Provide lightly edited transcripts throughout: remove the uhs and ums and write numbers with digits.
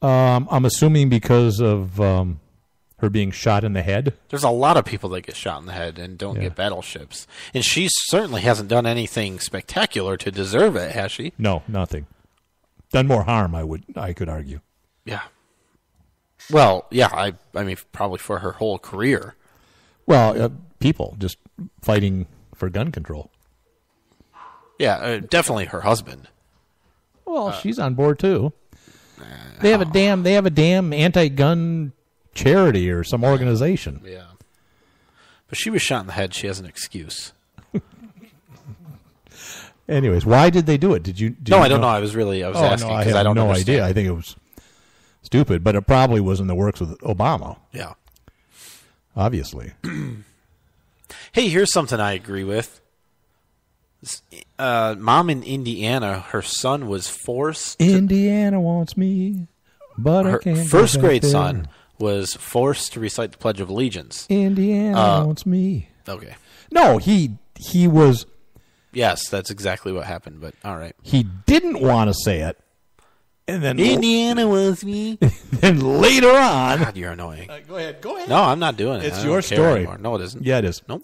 I'm assuming because of her being shot in the head. There's a lot of people that get shot in the head and don't get battleships. And she certainly hasn't done anything spectacular to deserve it, has she? No, nothing. Done more harm, I could argue. Yeah. Well, yeah, I mean, probably for her whole career. Well, people just fighting for gun control. Yeah, definitely her husband. Well, she's on board too. They have a damn anti-gun charity or some organization. Yeah. But she was shot in the head. She has an excuse. Anyways, why did they do it? No, I don't know. I was asking because I don't know. No idea. I think it was stupid, but it probably was in the works with Obama. Yeah. Obviously. Hey, here's something I agree with. Mom in Indiana, her son was forced. Indiana wants me, but I can't. Her first grade son was forced to recite the Pledge of Allegiance. Indiana wants me. Okay. No, he was. Yes, that's exactly what happened. But all right, he didn't want to say it, and then Indiana wants me. And later on, God, you're annoying. Go ahead. No, I'm not doing it. It's your story. No, it isn't. Yeah, it is. Nope.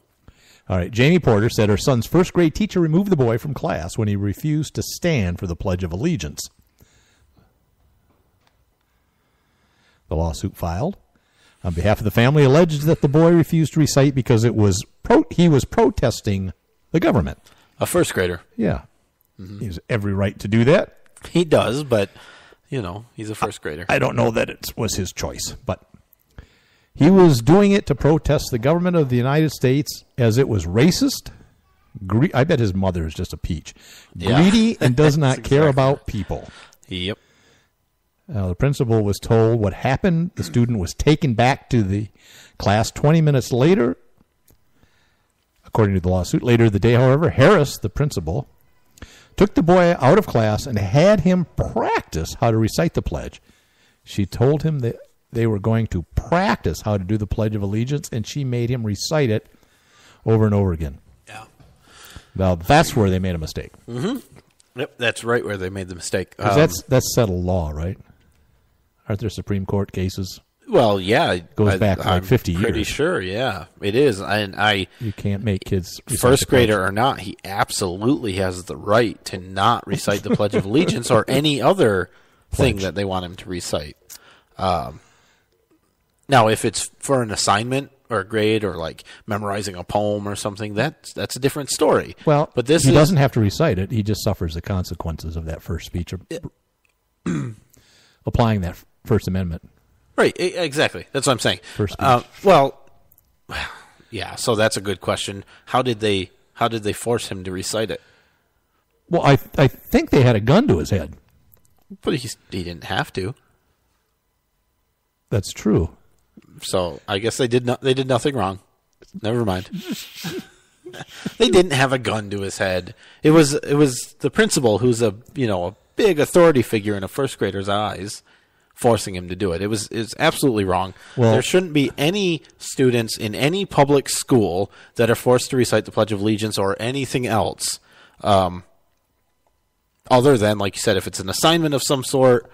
All right. Jamie Porter said her son's first grade teacher removed the boy from class when he refused to stand for the Pledge of Allegiance. The lawsuit filed on behalf of the family alleged that the boy refused to recite because he was protesting the government. A first grader. Yeah. Mm-hmm. He has every right to do that. He does, but, he's a first grader. I don't know that it was his choice, but he was doing it to protest the government of the United States as it was racist. I bet his mother is just a peach. Greedy and does not care about people. Yep. The principal was told what happened. The student was taken back to the class 20 minutes later. According to the lawsuit, later the day, however, Harris, the principal, took the boy out of class and had him practice how to recite the pledge. She told him that they were going to practice how to do the Pledge of Allegiance, and she made him recite it over and over again. Yeah. Well, that's where they made a mistake. Mm-hmm. Yep, that's right where they made the mistake. That's settled law, right? Aren't there Supreme Court cases? Well, yeah. It goes back like 50 years. Pretty sure, yeah. It is. And you can't make kids first grader or not, he absolutely has the right to not recite the Pledge of Allegiance or any other thing that they want him to recite. Now, if it's for an assignment or a grade or like memorizing a poem or something, that's a different story. Well, but he doesn't have to recite it. He just suffers the consequences of that first speech, applying that First Amendment. Right, exactly. That's what I'm saying. First speech. Well, yeah. So that's a good question. How did they force him to recite it? Well, I think they had a gun to his head. But he didn't have to. That's true. So I guess they did nothing wrong. Never mind. They didn't have a gun to his head. It was the principal, who's a big authority figure in a first grader's eyes, forcing him to do it. It's absolutely wrong. Well, there shouldn't be any students in any public school that are forced to recite the Pledge of Allegiance or anything else, other than, like you said, if it's an assignment of some sort.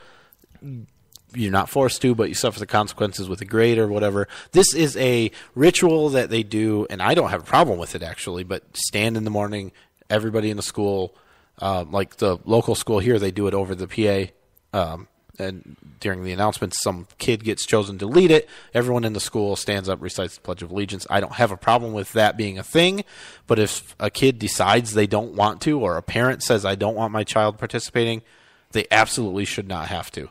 You're not forced to, but you suffer the consequences with a grade or whatever. This is a ritual that they do, and I don't have a problem with it, actually, but stand in the morning, everybody in the school, like the local school here, they do it over the PA, and during the announcements, some kid gets chosen to lead it. Everyone in the school stands up, recites the Pledge of Allegiance. I don't have a problem with that being a thing, but if a kid decides they don't want to, or a parent says, I don't want my child participating, they absolutely should not have to.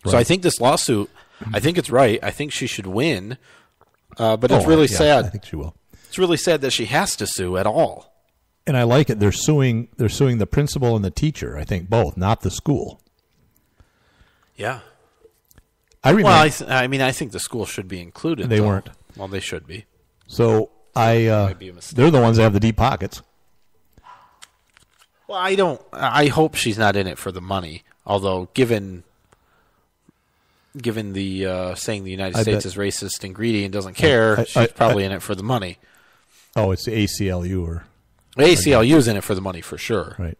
Right. So I think this lawsuit, I think it's right. I think she should win, but it's really sad. I think she will. It's really sad that she has to sue at all. And I like it. They're suing the principal and the teacher. I think both, not the school. Yeah. I remember. Well, I think the school should be included. They weren't. Well, they should be. So they're the ones that have the deep pockets. Well, I hope she's not in it for the money. Although, given the saying the United States is racist and greedy and doesn't care, she's probably in it for the money. Oh, it's the ACLU or the ACLU's in it for the money for sure. Right.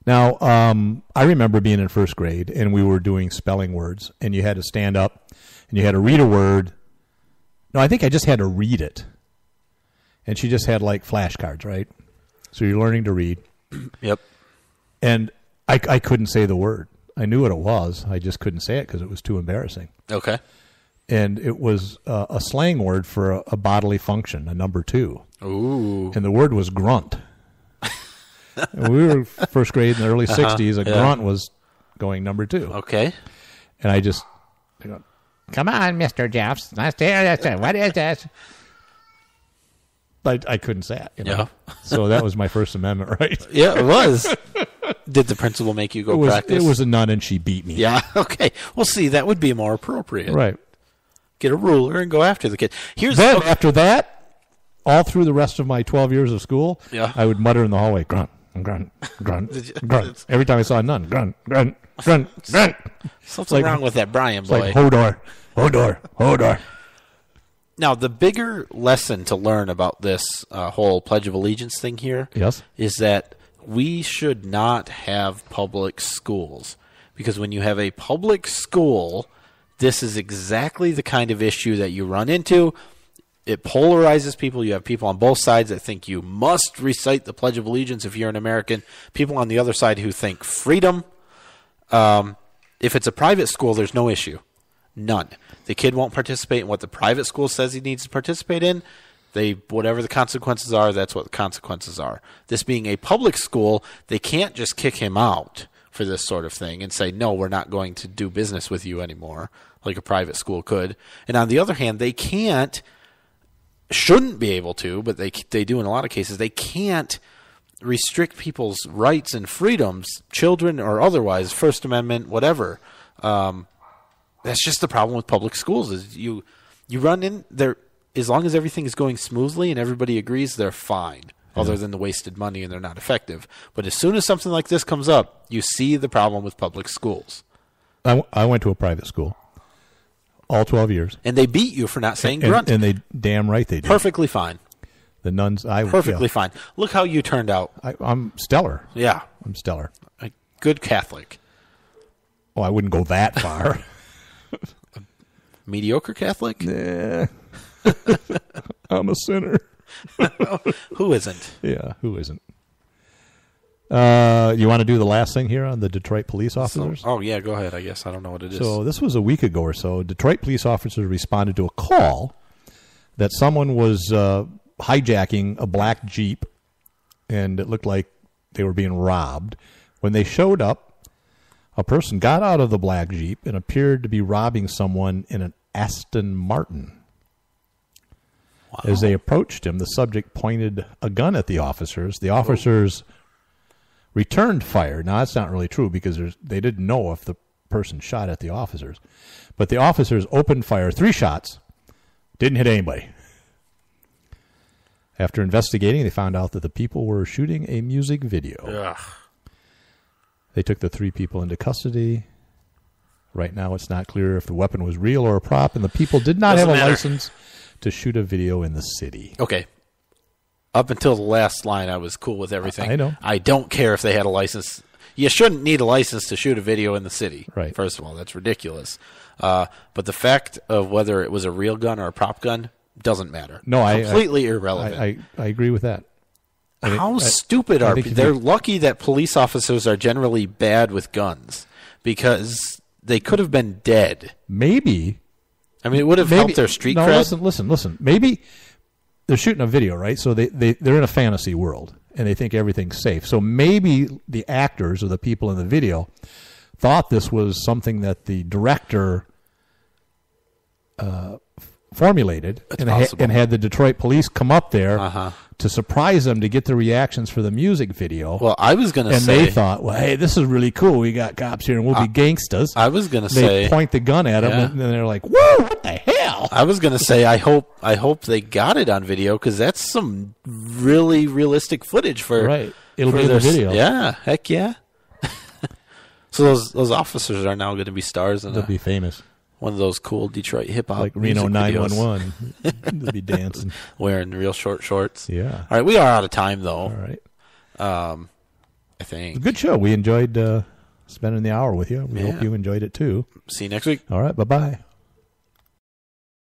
Now, I remember being in first grade, and we were doing spelling words, and you had to stand up, and you had to read a word. No, I think I just had to read it. And she just had, like, flashcards, right? So you're learning to read. Yep. And I couldn't say the word. I knew what it was. I just couldn't say it because it was too embarrassing. Okay. And it was a slang word for a bodily function, a number 2. Ooh. And the word was grunt. And we were first grade in the early 60s. Grunt was going number 2. Okay. And I just, come on, Mr. Jeffs. What is this? I couldn't say it. Yeah. So that was my First Amendment right. Yeah, it was. Did the principal make you go practice? It was a nun, and she beat me. Yeah, okay. Well, see, that would be more appropriate. Right. Get a ruler and go after the kid. Then, after that, all through the rest of my 12 years of school, I would mutter in the hallway, grunt, grunt, grunt, grunt. Every time I saw a nun, grunt, grunt, grunt, grunt. Something wrong with that Brian boy. It's like, Hodor, Hodor, Hodor. Now, the bigger lesson to learn about this whole Pledge of Allegiance thing here is that we should not have public schools. Because when you have a public school, this is exactly the kind of issue that you run into. It polarizes people. You have people on both sides that think you must recite the Pledge of Allegiance if you're an American. People on the other side who think freedom. If it's a private school, there's no issue. None. The kid won't participate in what the private school says he needs to participate in. Whatever the consequences are, that's what the consequences are. This being a public school, they can't just kick him out for this sort of thing and say, no, we're not going to do business with you anymore, like a private school could. And on the other hand, they shouldn't be able to, but they do in a lot of cases, they can't restrict people's rights and freedoms, children or otherwise, First Amendment, whatever. That's just the problem with public schools is you run in there. As long as everything is going smoothly and everybody agrees, they're fine, other than the wasted money and they're not effective. But as soon as something like this comes up, you see the problem with public schools. I went to a private school all 12 years. And they beat you for not saying grunt. And they damn right they did. Perfectly fine. The nuns, Perfectly fine. Look how you turned out. I'm stellar. Yeah. I'm stellar. A good Catholic. Oh, I wouldn't go that far. Mediocre Catholic? Nah. I'm a sinner. Who isn't? Yeah, who isn't? You want to do the last thing here on the Detroit police officers? Yeah, go ahead, I guess. I don't know what it is. So this was a week ago or so. Detroit police officers responded to a call that someone was hijacking a black Jeep, and it looked like they were being robbed. When they showed up, a person got out of the black Jeep and appeared to be robbing someone in an Aston Martin. Wow. As they approached him, the subject pointed a gun at the officers. The officers returned fire. Now, that's not really true because they didn't know if the person shot at the officers. But the officers opened fire, 3 shots, didn't hit anybody. After investigating, they found out that the people were shooting a music video. Ugh. They took the 3 people into custody. Right now, it's not clear if the weapon was real or a prop, and the people did not have a license to shoot a video in the city. Okay. Up until the last line, I was cool with everything. I know. I don't care if they had a license. You shouldn't need a license to shoot a video in the city. Right. First of all, that's ridiculous. But the fact of whether it was a real gun or a prop gun doesn't matter. No, completely irrelevant. I agree with that. How stupid are people? They're lucky that police officers are generally bad with guns because they could have been dead. Maybe. I mean, it would have helped their street cred. Listen. Maybe they're shooting a video, right? So they're in a fantasy world, and they think everything's safe. So maybe the actors or the people in the video thought this was something that the director formulated and had the Detroit police come up there to surprise them to get the reactions for the music video. Well, I was going to say... And they thought, well, hey, this is really cool. We got cops here, and we'll be gangsters. I was going to say... They point the gun at them, and they're like, whoa, what the hell? I was going to say, I hope they got it on video, because that's some really realistic footage for... Right. It'll be in the video. Yeah, heck yeah. So those officers are now going to be stars. They'll be famous. One of those cool Detroit hip-hop like Reno 911. They'll be dancing. Wearing real short shorts. Yeah. All right, we are out of time, though. All right. I think. Good show. We enjoyed spending the hour with you. We hope Yeah. you enjoyed it too. See you next week. All right. Bye-bye.